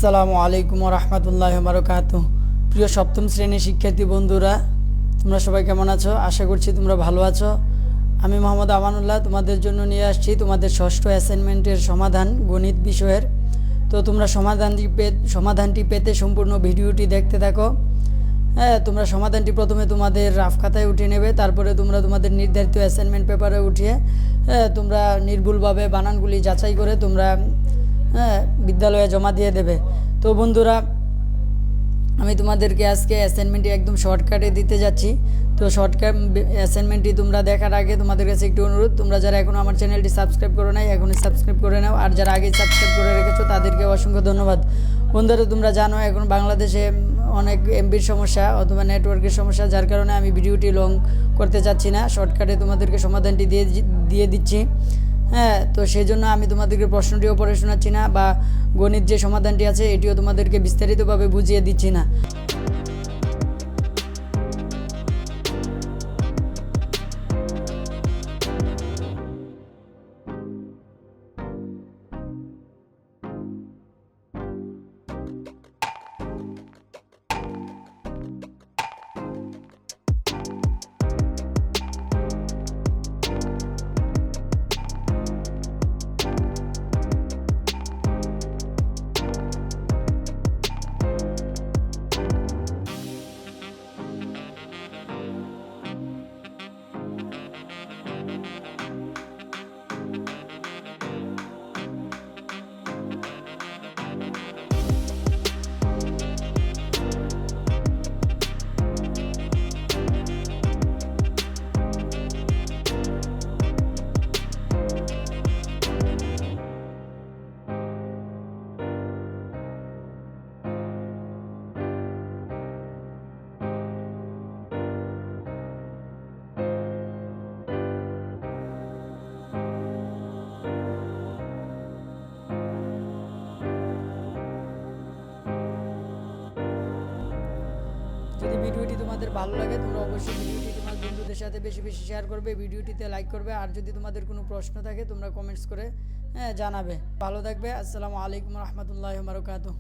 আসসালামু আলাইকুম রহমতুল্লাহ বারকাতুহ। প্রিয় সপ্তম শ্রেণীর শিক্ষার্থী বন্ধুরা, তোমরা সবাই কেমন আছো? আশা করছি তোমরা ভালো আছো। আমি মোহাম্মদ আমানুল্লাহ তোমাদের জন্য নিয়ে আসছি তোমাদের ষষ্ঠ অ্যাসাইনমেন্টের সমাধান গণিত বিষয়ের। তো তোমরা সমাধানটি পেতে সম্পূর্ণ ভিডিওটি দেখতে থাকো। হ্যাঁ, তোমরা সমাধানটি প্রথমে তোমাদের রাফ খাতায় উঠিয়ে নেবে, তারপরে তোমরা তোমাদের নির্ধারিত অ্যাসাইনমেন্ট পেপারে উঠিয়ে তোমরা নির্ভুলভাবে বানানগুলি যাচাই করে তোমরা বিদ্যালয়ে জমা দিয়ে দেবে। তো বন্ধুরা, আমি তোমাদেরকে আজকে অ্যাসাইনমেন্টটি একদম শর্টকাটে দিতে যাচ্ছি। তো শর্টকাট অ্যাসাইনমেন্টটি তোমরা দেখার আগে তোমাদের কাছে একটু অনুরোধ, তোমরা যারা এখনও আমার চ্যানেলটি সাবস্ক্রাইব করো নাই এখনই সাবস্ক্রাইব করে নাও, আর যারা আগে সাবস্ক্রাইব করে রেখেছো তাদেরকে অসংখ্য ধন্যবাদ। বন্ধুরা, তোমরা জানো এখন বাংলাদেশে অনেক এমবির সমস্যা অথবা নেটওয়ার্কের সমস্যা, যার কারণে আমি ভিডিওটি লং করতে চাচ্ছি না, শর্টকাটে তোমাদেরকে সমাধানটি দিয়ে দিচ্ছি। হ্যাঁ, তো সেই জন্য আমি তোমাদেরকে প্রশ্নটিও পড়ে শোনাচ্ছি না, বা গণিত যে সমাধানটি আছে এটিও তোমাদেরকে বিস্তারিতভাবে বুঝিয়ে দিচ্ছি না। যদি ভিডিওটি তোমাদের ভালো লাগে তোমরা অবশ্যই ভিডিওটি তোমার বন্ধুদের সাথে বেশি বেশি শেয়ার করবে, ভিডিওটিতে লাইক করবে, আর যদি তোমাদের কোনো প্রশ্ন থাকে তোমরা কমেন্টস করে জানাবে। ভালো থাকবে। আসসালামু আলাইকুম রহমতুল্লাহ বারকাতুহ।